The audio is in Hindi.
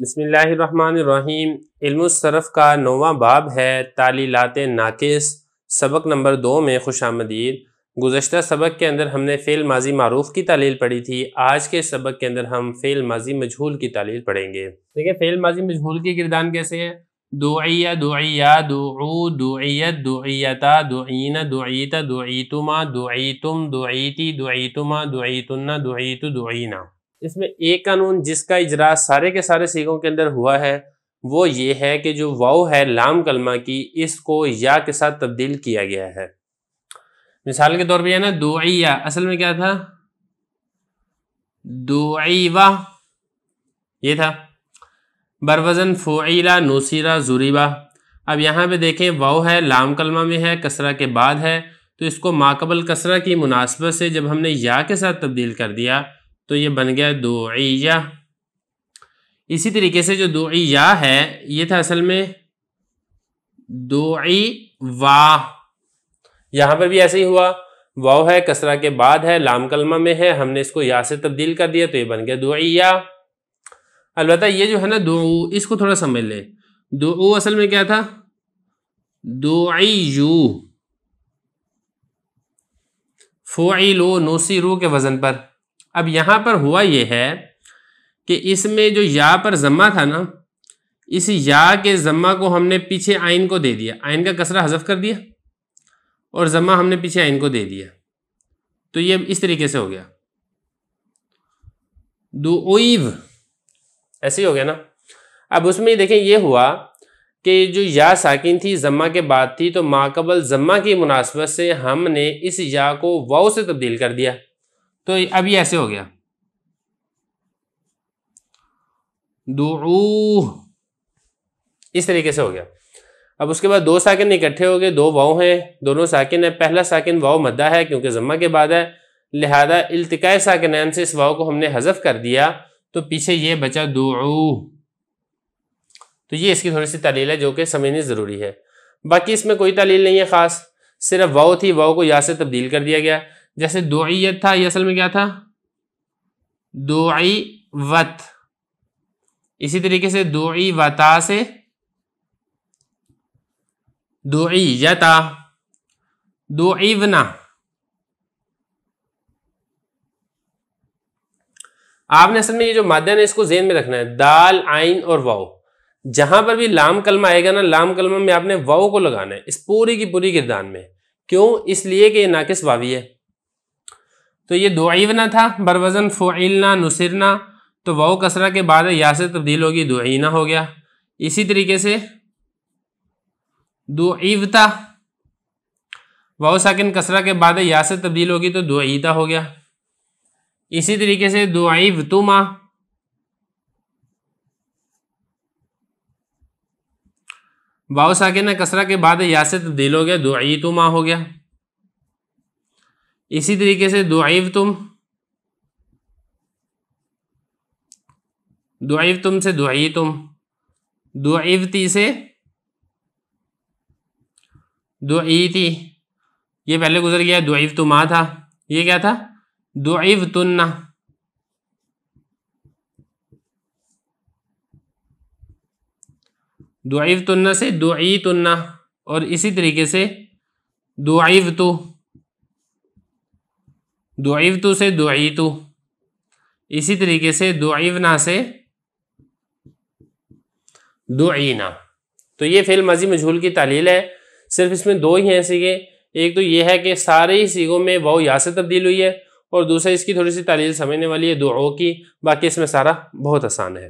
बिस्मिल्लाहिर्रहमानिर्रहीम। इल्मुस सरफ़ का 9वां बाब है तालीलात नाकिस। सबक नंबर 2 में खुशामदीद। गुज़श्ता सबक के अंदर हमने फ़ेल माजी मारूफ़ की तालील पढ़ी थी। आज के सबक के अंदर हम फ़ेल माजी मजहूल की तालील पढ़ेंगे। देखिए फ़ेल माजी मजहूल की किरदान कैसे है। दुइया दुइया दुऊ दुइयत दुइयता दुईना दुईता दुईतुमा दुईतुम दुईती दुईतुमा दुईतुन्ना दुईतु दुईना। इसमें एक कानून जिसका इजरा सारे के सारे सीगों के अंदर हुआ है वो ये है कि जो वाव है लाम कलमा की, इसको या के साथ तब्दील किया गया है। मिसाल के तौर पे है ना, दुइया असल में क्या था, दुईवा ये था, बरवजन फुईला नुसीरा जुरीबा। अब यहाँ पे देखें वाव है लाम कलमा में है, कसरा के बाद है, तो इसको माकबल कसरा की मुनासबत से जब हमने या के साथ तब्दील कर दिया तो ये बन गया दुइया। इसी तरीके से जो दुइया है ये था असल में दुईवा। यहाँ पर भी ऐसे ही हुआ, वाव है कसरा के बाद है लाम कलमा में है, हमने इसको या से तब्दील कर दिया तो ये बन गया दुइया। अलबत्ता ये जो है ना दुऊ, इसको थोड़ा समझ ले। दुऊ असल में क्या था, दुईयू फुईलू नुसीरू के वजन पर। अब यहाँ पर हुआ ये है कि इसमें जो या पर जम्मा था ना, इस या के जम्मा को हमने पीछे आइन को दे दिया, आइन का कसरा हज़फ कर दिया और जम्मा हमने पीछे आइन को दे दिया, तो ये इस तरीके से हो गया दुईव, ऐसे ही हो गया ना। अब उसमें देखें ये हुआ कि जो या साकिन थी जम्मा के बाद थी, तो माकबल जम्मा की मुनासबत से हमने इस या को वाव से तब्दील कर दिया, तो अब ये ऐसे हो गया दुऊ, इस तरीके से हो गया। अब उसके बाद दो साकिन इकट्ठे हो गए, दो वाव हैं, दोनों साकिन है। पहला साकिन वाव मद्दा है क्योंकि जम्मा के बाद है, लिहाजा इल्तिकाए साकिनैन से इस वाव को हमने हज़फ कर दिया, तो पीछे ये बचा दुऊ। तो ये इसकी थोड़ी सी तालील है जो कि समझनी ज़रूरी है। बाकी इसमें कोई तालील नहीं है ख़ास, सिर्फ वाव थी, वाव को या से तब्दील कर दिया गया। जैसे दुईयत था, ये असल में क्या था, दुईवत। इसी तरीके से दुईवता से दुईयता, दुईवना। आपने असल में ये जो मादा है इसको ज़हन में रखना है, दाल आइन और वाव, जहां पर भी लाम कलमा आएगा ना, लाम कलमा में आपने वाव को लगाना है इस पूरी की पूरी गिरदान में। क्यों? इसलिए कि ये नाकिस वावी है। तो ये दुईवना था, बरवजन फुईलना नुसिरना, तो वाव कसरा के बाद या से तब्दील होगी, दुईना हो गया। इसी तरीके से दुईवता, वाव साकिन कसरा के बाद या से तब्दील होगी तो दुईता हो गया। इसी तरीके से दुईवतुमा, वाव साकिन कसरा के बाद या से तब्दील हो गया, दुईतुमा हो गया। इसी तरीके से दुईवतुम, दुईवतुम से दुईतुम, दुईवती से दुईती, ये पहले गुजर गया, दुईवतुमा था, ये क्या था, दुईवतुन्ना। दुईवतुन्ना से दुईतुन्ना, और इसी तरीके से दुईवतु, दुईवतु से दुईतु, इसी तरीके से दुईवना से दुईना। तो ये फेल माजी मजहूल की तालील है। सिर्फ इसमें दो ही हैं सीगे, एक तो ये है कि सारे ही सीगों में वाव या से तब्दील हुई है, और दूसरा इसकी थोड़ी सी तालील समझने वाली है दुओ की। बाकी इसमें सारा बहुत आसान है।